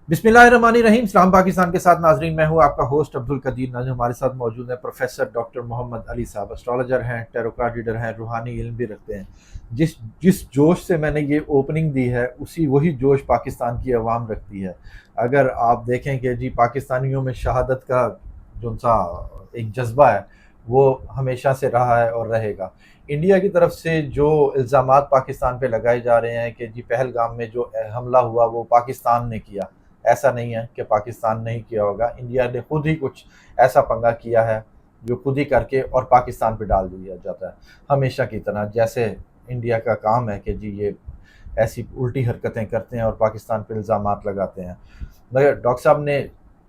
बिस्मिल्लाहिर्रहमानिर्रहीम। सलाम पाकिस्तान के साथ नाजरीन, मैं हूं आपका होस्ट अब्दुल कदीर नाज़िम। हमारे साथ मौजूद है प्रोफेसर डॉक्टर मोहम्मद अली साहब। एस्ट्रोलॉजर हैं, टैरो कार्ड रीडर हैं, रूहानी इल्म भी रखते हैं। जिस जिस जोश से मैंने ये ओपनिंग दी है वही जोश पाकिस्तान की अवाम रखती है। अगर आप देखें कि जी पाकिस्तानियों में शहादत का जो सा एक जज्बा है वो हमेशा से रहा है और रहेगा। इंडिया की तरफ से जो इल्ज़ामात पाकिस्तान पे लगाए जा रहे हैं कि जी पहलगाम में जो हमला हुआ वो पाकिस्तान ने किया, ऐसा नहीं है कि पाकिस्तान नहीं किया होगा। इंडिया ने खुद ही कुछ ऐसा पंगा किया है जो खुद ही करके और पाकिस्तान पे डाल दिया जाता है, हमेशा की तरह। जैसे इंडिया का काम है कि जी ये ऐसी उल्टी हरकतें करते हैं और पाकिस्तान पे इल्ज़ामात लगाते हैं। मगर डॉक्टर साहब ने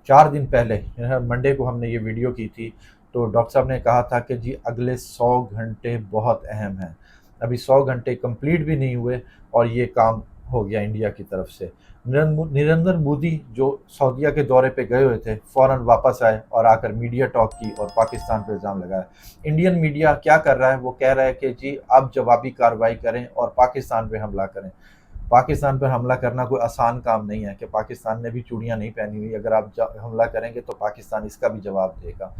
4 दिन पहले, मंडे को हमने ये वीडियो की थी, तो डॉक्टर साहब ने कहा था कि जी अगले 100 घंटे बहुत अहम हैं। अभी 100 घंटे कंप्लीट भी नहीं हुए और ये काम हो गया इंडिया की तरफ से। नरेंद्र मोदी जो सऊदीया के दौरे पे गए हुए थे, फ़ौरन वापस आए और आकर मीडिया टॉक की और पाकिस्तान पे इल्ज़ाम लगाया। इंडियन मीडिया क्या कर रहा है, वो कह रहा है कि जी अब जवाबी कार्रवाई करें और पाकिस्तान पे हमला करें। पाकिस्तान पर हमला करना कोई आसान काम नहीं है कि पाकिस्तान ने भी चूड़ियाँ नहीं पहनी हुई। अगर आप हमला करेंगे तो पाकिस्तान इसका भी जवाब देगा।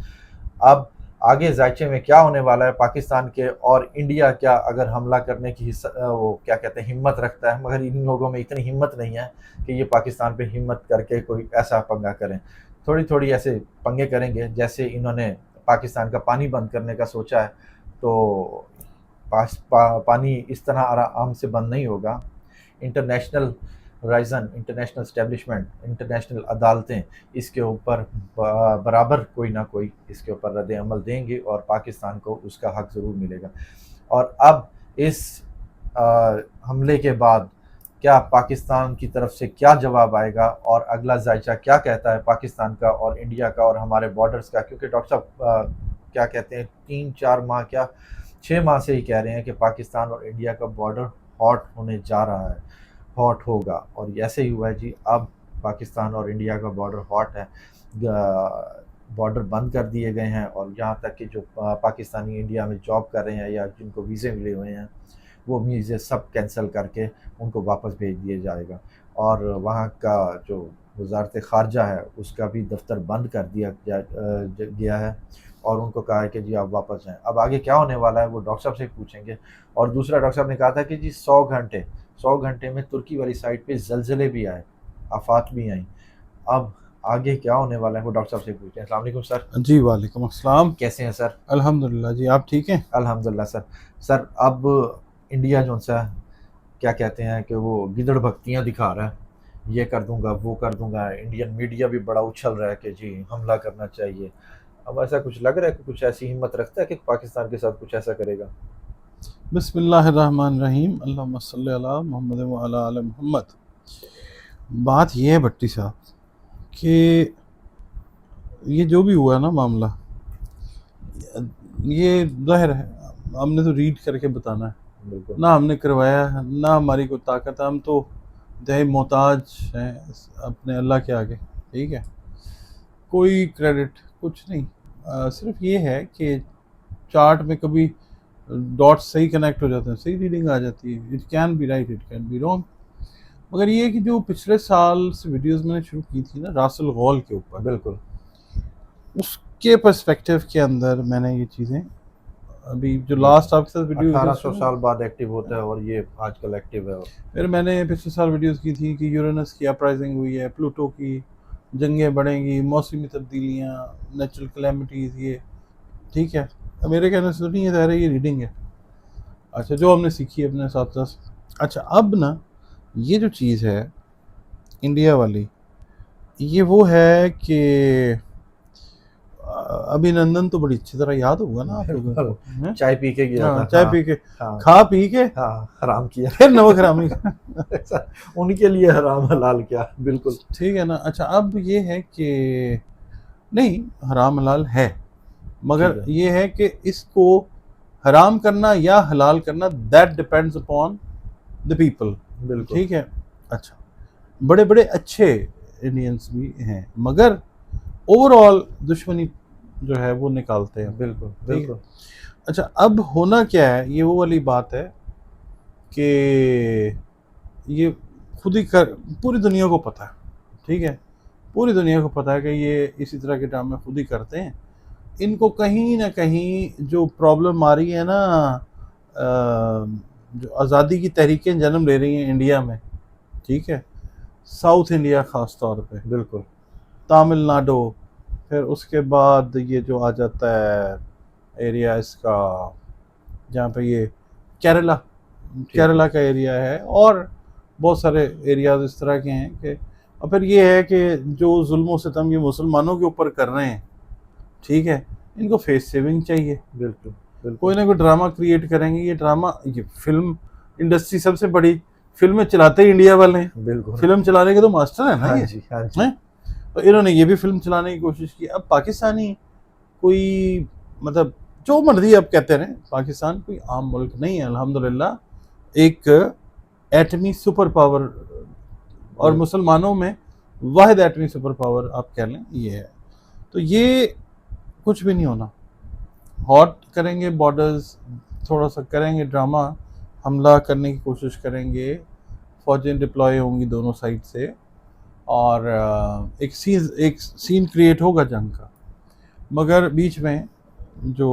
अब आगे जायचे में क्या होने वाला है पाकिस्तान के, और इंडिया क्या अगर हमला करने की वो क्या कहते हैं हिम्मत रखता है, मगर इन लोगों में इतनी हिम्मत नहीं है कि ये पाकिस्तान पे हिम्मत करके कोई ऐसा पंगा करें। थोड़ी थोड़ी ऐसे पंगे करेंगे, जैसे इन्होंने पाकिस्तान का पानी बंद करने का सोचा है, तो पानी इस तरह आराम से बंद नहीं होगा। International horizon, international establishment, international अदालतें इसके ऊपर बराबर कोई ना कोई इसके ऊपर रद्द अमल देंगे और पाकिस्तान को उसका हक ज़रूर मिलेगा। और अब इस हमले के बाद क्या पाकिस्तान की तरफ से क्या जवाब आएगा और अगला जायचा क्या कहता है पाकिस्तान का और इंडिया का और हमारे बॉर्डर्स का, क्योंकि डॉक्टर साहब क्या कहते हैं 3-4 माह क्या 6 माह से ही कह रहे हैं कि पाकिस्तान और इंडिया का बॉर्डर हॉट होने जा रहा है, हॉट होगा, और ऐसे ही हुआ है जी। अब पाकिस्तान और इंडिया का बॉर्डर हॉट है। बॉर्डर बंद कर दिए गए हैं और यहाँ तक कि जो पाकिस्तानी इंडिया में जॉब कर रहे हैं या जिनको वीज़े मिले हुए हैं वो वीज़े सब कैंसिल करके उनको वापस भेज दिया जाएगा। और वहाँ का जो वजारत ख़ारजा है उसका भी दफ्तर बंद कर दिया गया है और उनको कहा है कि जी आप वापस जाएँ। अब आगे क्या होने वाला है वो डॉक्टर साहब से पूछेंगे। और दूसरा, डॉक्टर साहब ने कहा था कि जी 100 घंटे में तुर्की वाली साइड पे ज़लज़ले भी आए, आफ़ात भी आई। अब आगे क्या होने वाला है वो डॉक्टर साहब से पूछते हैं। अस्सलाम वालेकुम सर। जी वालेकुम अस्सलाम। कैसे हैं सर? अल्हम्दुलिल्लाह जी, आप ठीक हैं? अल्हम्दुलिल्लाह सर। सर अब इंडिया जो सा क्या कहते हैं कि वो गिदड़ भक्तियाँ दिखा रहा है, ये कर दूंगा वो कर दूंगा। इंडियन मीडिया भी बड़ा उछल रहा है कि जी हमला करना चाहिए। अब ऐसा कुछ लग रहा है कि कुछ ऐसी हिम्मत रखता है कि पाकिस्तान के साथ कुछ ऐसा करेगा? बिस्मिल्लाहिर्रहमानिर्रहीम, अल्लाहुम्मा सल्ली अला मुहम्मद व अला आले मुहम्मद। बात ये है भट्टी साहब कि ये जो भी हुआ ना मामला, ये ज़ाहिर है हमने तो रीड करके बताना है, बिल्कुल। ना हमने करवाया है, ना हमारी कोई ताकत है। हम तो दे मोहताज हैं अपने अल्लाह के आगे, ठीक है। कोई क्रेडिट कुछ नहीं, सिर्फ ये है कि चार्ट में कभी डॉट्स सही कनेक्ट हो जाते हैं, सही रीडिंग आ जाती है। It can be right, it can be wrong. मगर ये कि जो पिछले साल से वीडियोस मैंने शुरू की थी ना रासल गौल के ऊपर, बिल्कुल। उसके पर्सपेक्टिव के अंदर मैंने ये चीज़ें अभी जो लास्ट आपके साथ वीडियो 1800 साल बाद एक्टिव होता है और ये आजकल एक्टिव है। फिर मैंने पिछले साल वीडियोस की थी कि यूरेनस की अपराइजिंग हुई है, प्लूटो की जंगें बढ़ेंगी, मौसमी तब्दीलियाँ, नेचुरल कैलेमिटीज़, ये ठीक है। अब मेरे कहने से तो नहीं है, ज़ाहिर है ये रीडिंग है। अच्छा, जो हमने सीखी है अपने साथ साथ। अच्छा, अब ना ये जो चीज़ है इंडिया वाली, ये वो है कि अभिनंदन तो बड़ी अच्छी तरह याद होगा ना आप लोगों को, हैं? चाय पी के गया था। चाय हाँ पी के, हाँ खा पी के हाँ, हराम किया। फिर नमक हरामी। उनके लिए हराम हलाल क्या, बिल्कुल ठीक है ना। अच्छा, अब ये है कि नहीं, हराम हलाल है, ठीक मगर है। ये है कि इसको हराम करना या हलाल करना, that depends upon the people, बिल्कुल ठीक है। अच्छा, बड़े बड़े अच्छे इंडियंस भी हैं, मगर ओवरऑल दुश्मनी जो है वो निकालते हैं, बिल्कुल ठीक है। बिल्कुल। अच्छा, अब होना क्या है, ये वो वाली बात है कि ये खुद ही कर, पूरी दुनिया को पता है, ठीक है, पूरी दुनिया को पता है कि ये इसी तरह के ड्रामे खुद ही करते हैं। इनको कहीं ना कहीं जो प्रॉब्लम आ रही है ना, जो आज़ादी की तहरीकें जन्म ले रही हैं इंडिया में, ठीक है, साउथ इंडिया ख़ास तौर पे, बिल्कुल तमिलनाडु, फिर उसके बाद ये जो आ जाता है एरिया इसका, जहाँ पे ये केरला, केरला का एरिया है, और बहुत सारे एरियाज इस तरह के हैं कि, और फिर ये है कि जो जुल्म व सितम ये मुसलमानों के ऊपर कर रहे हैं, ठीक है, इनको फेस सेविंग चाहिए। बिल्कुल बिल्कुल कोई ना कोई ड्रामा क्रिएट करेंगे। ये ड्रामा, ये फिल्म इंडस्ट्री सबसे बड़ी, फिल्में चलाते ही इंडिया वाले हैं, बिल्कुल। फिल्म चलाने के तो मास्टर है ना हाँ ये, जी हाँ जी। हैं? तो इन्होंने ये भी फिल्म चलाने की कोशिश की। अब पाकिस्तानी कोई, मतलब जो मर्जी आप कहते रहें, पाकिस्तान कोई आम मुल्क नहीं है, अल्हम्दुलिल्लाह एक एटमी सुपर पावर, और मुसलमानों में वाहिद एटमी सुपर पावर आप कह लें ये है। तो ये कुछ भी नहीं होना, हॉट करेंगे बॉर्डर्स, थोड़ा सा करेंगे ड्रामा, हमला करने की कोशिश करेंगे, फौजें डिप्लॉय होंगी दोनों साइड से, और एक सीन क्रिएट होगा जंग का। मगर बीच में जो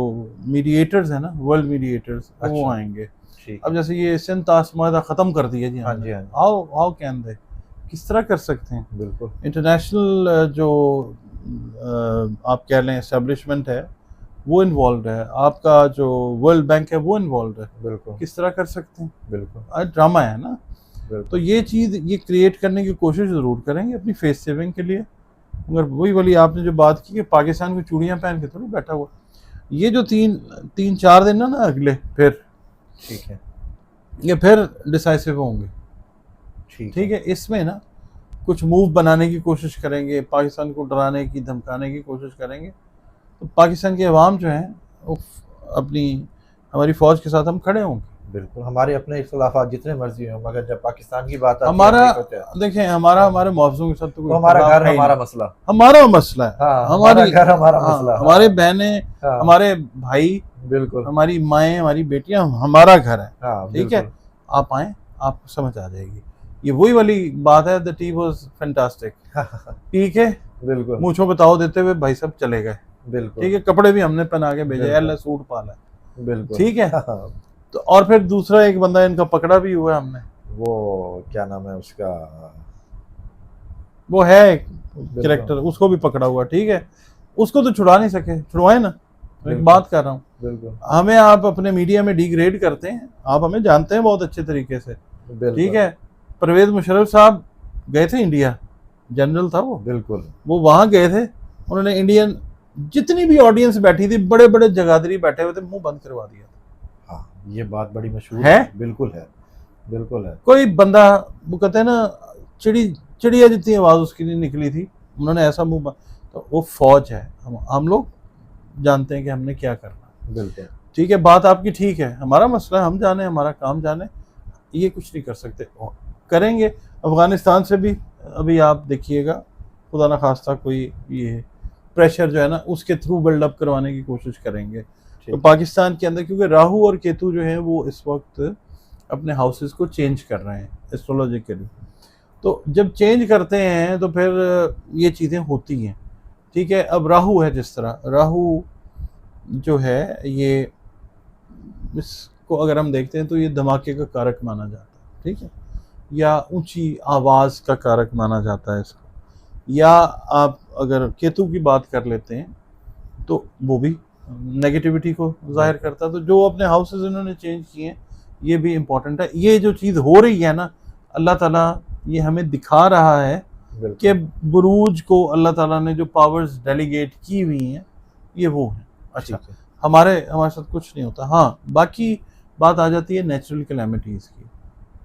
मीडिएटर्स हैं ना, वर्ल्ड मीडिएटर्स, वो अच्छा। आएंगे। ठीक। अब जैसे ये सिंध माहिदा ख़त्म कर दिया जी, हाँ जी हाँ जी। हाउ कैन दे, किस तरह कर सकते हैं? बिल्कुल इंटरनेशनल जो आप कह लें एस्टेब्लिशमेंट है वो इन्वॉल्व है, आपका जो वर्ल्ड बैंक है वो इन्वॉल्व है, बिल्कुल किस तरह कर सकते हैं? बिल्कुल ड्रामा है ना। तो बिल्कुल। ये चीज़ ये क्रिएट करने की कोशिश ज़रूर करेंगे अपनी फेस सेविंग के लिए। मगर वही वाली आपने जो बात की कि पाकिस्तान को चूड़ियाँ पहन के थोड़ी बैठा हुआ, ये जो तीन चार दिन ना अगले, फिर ठीक है ये फिर डिसाइसिव होंगे, ठीक है। इसमें ना कुछ मूव बनाने की कोशिश करेंगे, पाकिस्तान को डराने की धमकाने की कोशिश करेंगे, तो पाकिस्तान के अवाम जो हैं वो अपनी, हमारी फ़ौज के साथ हम खड़े होंगे। बिल्कुल। हमारे अपने इख्तिलाफात जितने मर्जी हों, मगर जब पाकिस्तान की बात आती हमारा, है तो देखें, हमारे मुआवजों के साथ तो तो कोई हमारा इख्तिलाफ घर है ही हमारा नहीं। मसला। हमारा मसला है, हाँ, हमारी हमारा घर हमारा हाँ, मसला। हमारे बहनें, हाँ, हमारे भाई, बिल्कुल। हमारी माएँ, हमारी बेटियां, हमारा घर है, हाँ ठीक है। बिल्कुल। आप आए, आपको समझ आ जाएगी। ये वही वाली बात है, the tea was fantastic, P के बिल्कुल मूंछों पे ताव देते हुए भाई सब चले गए, बिल्कुल ठीक है। कपड़े भी हमने पहना के भेजे, बिल्कुल। अल्लाह सूट पाला, बिल्कुल ठीक है। हाँ, तो और फिर दूसरा एक बंदा इनका पकड़ा भी हुआ है हमने, वो क्या नाम है उसका, वो है एक कैरेक्टर, उसको भी पकड़ा हुआ, ठीक है। उसको तो छुड़ा नहीं सके, छुड़वाए ना, मैं एक बिल्कुल। बात कर रहा हूँ। बिल्कुल हमें आप अपने मीडिया में डिग्रेड करते हैं, आप हमें जानते हैं बहुत अच्छे तरीके से, बिल्कुल ठीक है। परवेज मुशर्रफ साहब गए थे इंडिया, जनरल था बिल्कुल वो वहाँ गए थे, उन्होंने इंडियन जितनी भी ऑडियंस बैठी थी, बड़े बड़े जगाधरी बैठे हुए थे, मुंह बंद करवा दिया। हाँ, ये बात बड़ी मशहूर है? बिल्कुल है, बिल्कुल है। कोई बंदा, वो कहते हैं ना, चिड़िया जितनी आवाज़ उसकी नहीं निकली थी, उन्होंने ऐसा मुंह बंद। तो वो फौज है, हम लोग जानते हैं कि हमने क्या करना, बिल्कुल ठीक है। बात आपकी ठीक है, हमारा मसला है, हम जाने, हमारा काम जाने, ये कुछ नहीं कर सकते। करेंगे अफगानिस्तान से भी, अभी आप देखिएगा, खुदा ना खास्ता कोई ये प्रेशर जो है ना उसके थ्रू बिल्डअप करवाने की कोशिश करेंगे। तो पाकिस्तान के अंदर, क्योंकि राहु और केतु जो है वो इस वक्त अपने हाउसेस को चेंज कर रहे हैं एस्ट्रोलॉजिकली, तो जब चेंज करते हैं तो फिर ये चीज़ें होती हैं, ठीक है। अब राहु है, जिस तरह राहु जो है, ये इसको अगर हम देखते हैं तो ये धमाके का कारक माना जाता है, ठीक है, या ऊंची आवाज़ का कारक माना जाता है इसको। या आप अगर केतु की बात कर लेते हैं तो वो भी नेगेटिविटी को जाहिर करता है। तो जो अपने हाउसेस इन्होंने चेंज किए हैं, ये भी इम्पोर्टेंट है। ये जो चीज़ हो रही है ना, अल्लाह ताला ये हमें दिखा रहा है कि बुरूज को अल्लाह ताला ने जो पावर्स डेलीगेट की हुई हैं, ये वो हैं। अच्छा, हमारे साथ कुछ नहीं होता। हाँ, बाकी बात आ जाती है नेचुरल कैलेमिटीज़ की,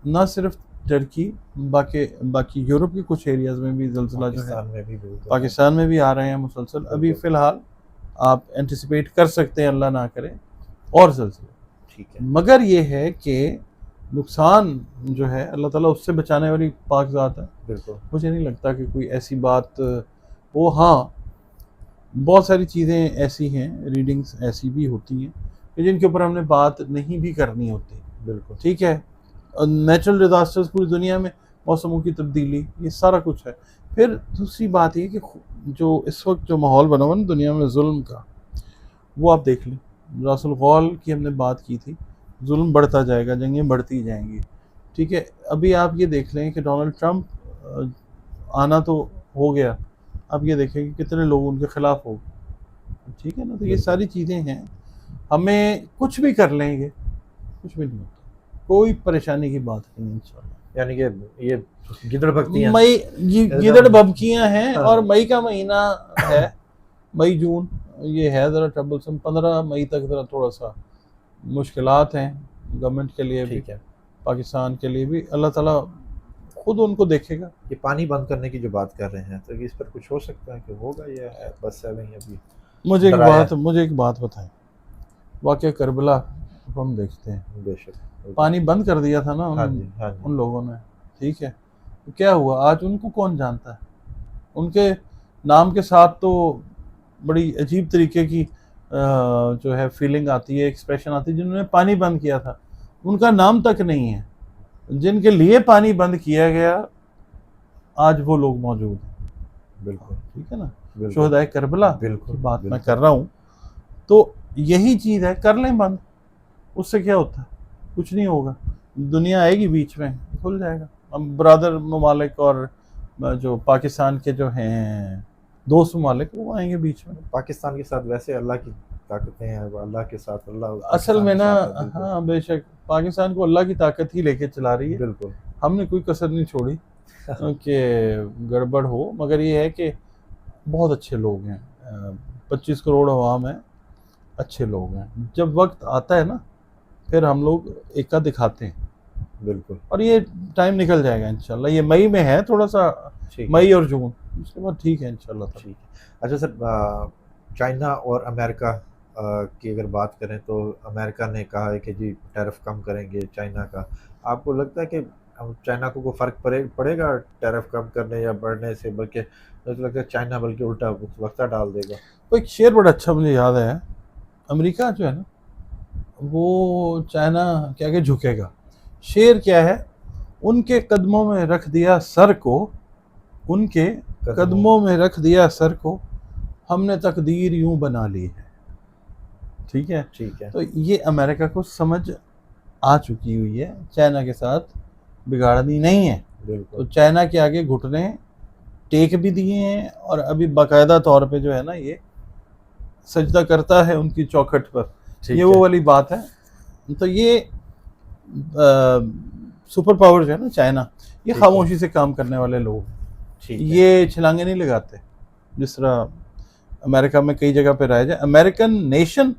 ना सिर्फ टर्की, बाकी यूरोप के कुछ एरियाज़ में भी ज़लज़ला जो है, पाकिस्तान में भी आ रहे हैं मुसलसल। अभी फ़िलहाल आप एंटिसिपेट कर सकते हैं, अल्लाह ना करे, और ज़लज़ले, ठीक है। मगर ये है कि नुकसान जो है अल्लाह ताला उससे बचाने वाली पाक ज़ात है। बिल्कुल मुझे नहीं लगता कि कोई ऐसी बात हो। हाँ, बहुत सारी चीज़ें ऐसी हैं, रीडिंग्स ऐसी भी होती हैं कि जिनके ऊपर हमने बात नहीं भी करनी होती, बिल्कुल ठीक है। नेचुरल डिज़ास्टर्स पूरी दुनिया में, मौसमों की तब्दीली, ये सारा कुछ है। फिर दूसरी बात ये कि जो इस वक्त जो माहौल बना हुआ ना दुनिया में जुल्म का, वो आप देख लें। रासुल गौल की हमने बात की थी, जुल्म बढ़ता जाएगा, जंगें बढ़ती जाएंगी, ठीक है। अभी आप ये देख लें कि डोनाल्ड ट्रंप आना तो हो गया, अब ये देखें कि कितने लोग उनके खिलाफ हो गए, ठीक है ना। तो ये सारी चीज़ें हैं, हमें कुछ भी कर लेंगे, कुछ भी नहीं होता, कोई परेशानी की बात नहीं इंशाल्लाह। यानी कि ये गिदड़ भक्तियां मई ये गिदड़ भभकियाँ हैं, और मई का महीना है, मई जून ये है ज़रा ट्रबलसम। 15 मई तक ज़रा थोड़ा सा मुश्किलात हैं गवर्नमेंट के लिए भी, ठीक है। पाकिस्तान के लिए भी। अल्लाह ताला खुद उनको देखेगा। ये पानी बंद करने की जो बात कर रहे हैं, तो इस पर कुछ हो सकता है कि होगा, या बस है नहीं अभी? मुझे एक बात बताएं, वाक़या करबला हम देखते हैं, बेशक पानी बंद कर दिया था ना हाँ जी, हाँ जी। उन लोगों ने, ठीक है। तो क्या हुआ, आज उनको कौन जानता है? उनके नाम के साथ तो बड़ी अजीब तरीके की जो है फीलिंग आती है, एक्सप्रेशन आती है। जिन्होंने पानी बंद किया था उनका नाम तक नहीं है, जिनके लिए पानी बंद किया गया आज वो लोग मौजूद हैं। बिल्कुल, ठीक है ना, बिल्कुल, शोहदाए करबला बिल्कुल, की बात मैं बिल्कुल। कर रहा हूँ। तो यही चीज़ है, कर लें बंद, उससे क्या होता है? कुछ नहीं होगा, दुनिया आएगी बीच में, खुल जाएगा। हम ब्रदर ममालिक और जो पाकिस्तान के जो हैं दोस्त ममालिक, वो आएंगे बीच में। पाकिस्तान के साथ वैसे अल्लाह की ताकतें हैं, वो अल्लाह के साथ, अल्लाह असल में पाकिस्तान के ना, साथ है, बिल्कुल। हाँ बेशक, पाकिस्तान को अल्लाह की ताकत ही लेके चला रही है, बिल्कुल। हमने कोई कसर नहीं छोड़ी कि गड़बड़ हो। मगर ये है कि बहुत अच्छे लोग हैं, 25 करोड़ अवाम है, अच्छे लोग हैं। जब वक्त आता है ना, फिर हम लोग एका दिखाते हैं, बिल्कुल, और ये टाइम निकल जाएगा इंशाल्लाह। ये मई में है थोड़ा सा, ठीक है, मई और जून, उसके बाद ठीक है इंशाल्लाह। ठीक है। अच्छा सर, चाइना और अमेरिका की अगर बात करें, तो अमेरिका ने कहा है कि जी टैरिफ कम करेंगे चाइना का। आपको लगता है कि अब चाइना को कोई फ़र्क पड़ेगा टैरिफ कम करने या बढ़ने से? बल्कि मुझे तो लगता है चाइना बल्कि उल्टा वक्ता डाल देगा। तो एक शेर बड़ा अच्छा मुझे याद है, अमेरिका जो है ना, वो चाइना के आगे झुकेगा। शेर क्या है, उनके कदमों में रख दिया सर को, उनके कदमों में रख दिया सर को, हमने तकदीर यूं बना ली है, ठीक है। ठीक है, तो ये अमेरिका को समझ आ चुकी हुई है, चाइना के साथ बिगाड़नी नहीं है। तो बिल्कुल, चाइना के आगे घुटने टेक भी दिए हैं, और अभी बाकायदा तौर पे जो है ना, ये सजदा करता है उनकी चौखट पर। ठीक ये है, वो वाली बात है। तो ये सुपर पावर जो है ना चाइना, ये ठीक है, खामोशी से काम करने वाले लोग, ठीक है, ये छलांगे नहीं लगाते जिस तरह अमेरिका में कई जगह पे रहा जाए। अमेरिकन नेशन,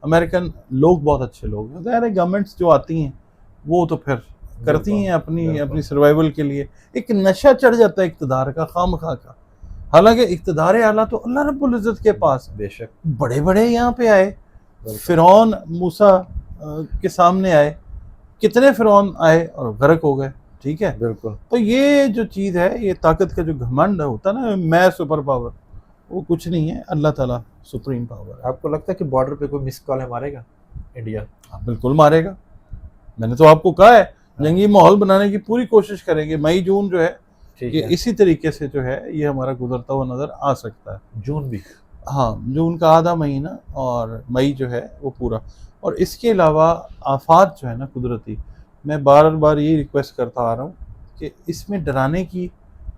अमेरिकन लोग बहुत अच्छे लोग हैं। ज़ाहिर है गवर्नमेंट्स जो आती हैं वो तो फिर करती बिल्कुल, हैं अपनी बिल्कुल, अपनी सर्वाइवल के लिए। एक नशा चढ़ जाता है इक़्तिदार का, खामखा का। हालांकि इक़्तिदार आला तो अल्लाह रब्बुल इज़्ज़त के पास है। बेशक, बड़े बड़े यहाँ पे आए, बिल्कुल, फ़िरौन मूसा के सामने आए, कितने फ़िरौन आए और गर्क हो गए, ठीक है। बिल्कुल। तो ये जो चीज़ है, ये ताकत का जो घमंड होता है ना, मैं सुपर पावर, वो कुछ नहीं है, अल्लाह ताला सुप्रीम पावर है। आपको लगता है कि बॉर्डर पे कोई मिस कॉल मारेगा इंडिया? हाँ, बिल्कुल मारेगा। मैंने तो आपको कहा है, जंगी माहौल बनाने की पूरी कोशिश करेंगे। मई जून जो है, ठीक ये है, इसी तरीके से जो है ये हमारा गुजरता हुआ नज़र आ सकता है। जून भी? हाँ, जून का आधा महीना और मई जो है वो पूरा। और इसके अलावा आफात जो है ना कुदरती, मैं बार बार ये रिक्वेस्ट करता आ रहा हूँ कि इसमें डराने की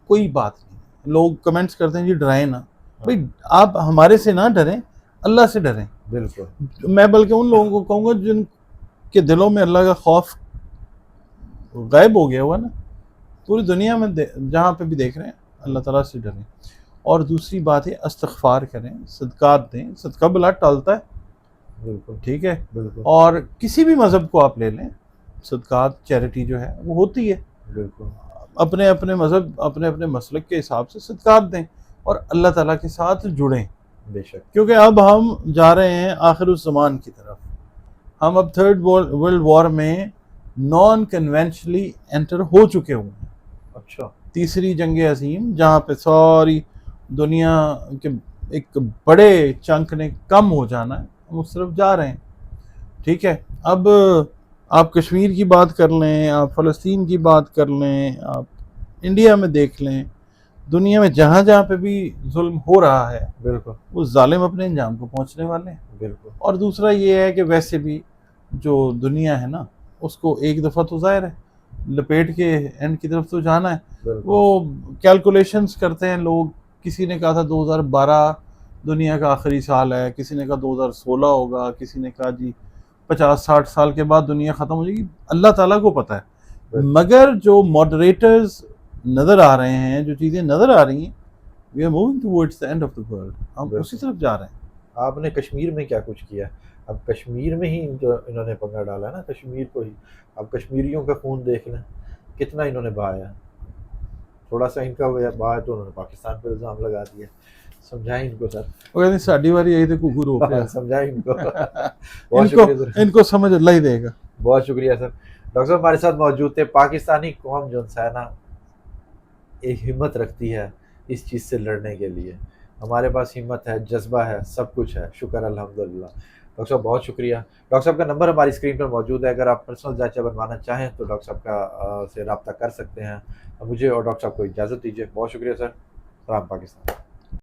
कोई बात नहीं। लोग कमेंट्स करते हैं जी डराएं ना, भाई आप हमारे से ना डरें, अल्लाह से डरें। बिल्कुल, मैं बल्कि उन लोगों को कहूँगा जिनके दिलों में अल्लाह का खौफ गायब हो गया हुआ ना, पूरी दुनिया में जहाँ पे भी देख रहे हैं, अल्लाह ताला से डरें। और दूसरी बात है, इस्तग़फ़ार करें, सदक़ात दें। सदका बला टालता है, बिल्कुल, ठीक है। बिल्कुल, और किसी भी मज़हब को आप ले लें, सदक़ात चैरिटी जो है वो होती है। बिल्कुल, अपने अपने मज़हब, अपने अपने मसलक के हिसाब से सदक़ात दें और अल्लाह ताला के साथ जुड़ें। बेशक, क्योंकि अब हम जा रहे हैं आखिरुज़्ज़मान की तरफ। हम अब थर्ड वर्ल्ड वॉर में नॉन कन्वेंशनली एंटर हो चुके हुए हैं। अच्छा, तीसरी जंग अज़ीम, जहाँ पे सारी दुनिया के एक बड़े चंक ने कम हो जाना है, हम उस तरफ जा रहे हैं, ठीक है। अब आप कश्मीर की बात कर लें, आप फ़लस्तीन की बात कर लें, आप इंडिया में देख लें, दुनिया में जहाँ जहाँ पे भी जुल्म हो रहा है बिल्कुल वो जालिम अपने अंजाम को पहुँचने वाले हैं। बिल्कुल और दूसरा ये है कि वैसे भी जो दुनिया है ना, उसको एक दफ़ा तो ज़ाहिर है लपेट के एंड की तरफ तो जाना है। बिल्कुल वो कैलकुलेशंस करते हैं लोग, किसी ने कहा था 2012 दुनिया का आखिरी साल है, किसी ने कहा 2016 होगा, किसी ने कहा जी 50-60 साल के बाद दुनिया ख़त्म हो जाएगी, अल्लाह ताला को पता है। बिल्कुल। मगर जो मॉडरेटर्स नज़र आ रहे हैं, जो चीज़ें नज़र आ रही हैं, we are moving towards the end of the world, हम बिल्कुल। उसी तरफ जा रहे हैं। आपने कश्मीर में क्या कुछ किया? अब कश्मीर में ही जो इन्होंने पंगा डाला है ना, कश्मीर को ही। अब कश्मीरियों का खून देख लें, कितना इन्होंने बहाया। थोड़ा सा इनका बहाया तो उन्होंने पाकिस्तान पे इल्ज़ाम लगा दिया। समझाएं इनको सर। वो कहते हैं साड़ी वारी आई तो कुकू रोक लिया। समझाएं इनको। बहुत इनको शुक्रिया सर। इनको समझ अल्लाह ही देगा। बहुत शुक्रिया सर। डॉक्टर साहब हमारे साथ मौजूद थे। पाकिस्तानी कौम जो है ना, एक हिम्मत रखती है इस चीज़ से लड़ने के लिए। हमारे पास हिम्मत है, जज्बा है, सब कुछ है। शुक्र अल्हम्दुलिल्लाह। डॉक्टर साहब बहुत शुक्रिया। डॉक्टर साहब का नंबर हमारी स्क्रीन पर मौजूद है। अगर आप पर्सनल जाँच बनवाना चाहें तो डॉक्टर साहब का से रब्ता कर सकते हैं। मुझे और डॉक्टर साहब को इजाज़त दीजिए। बहुत शुक्रिया सर। सलाम पाकिस्तान।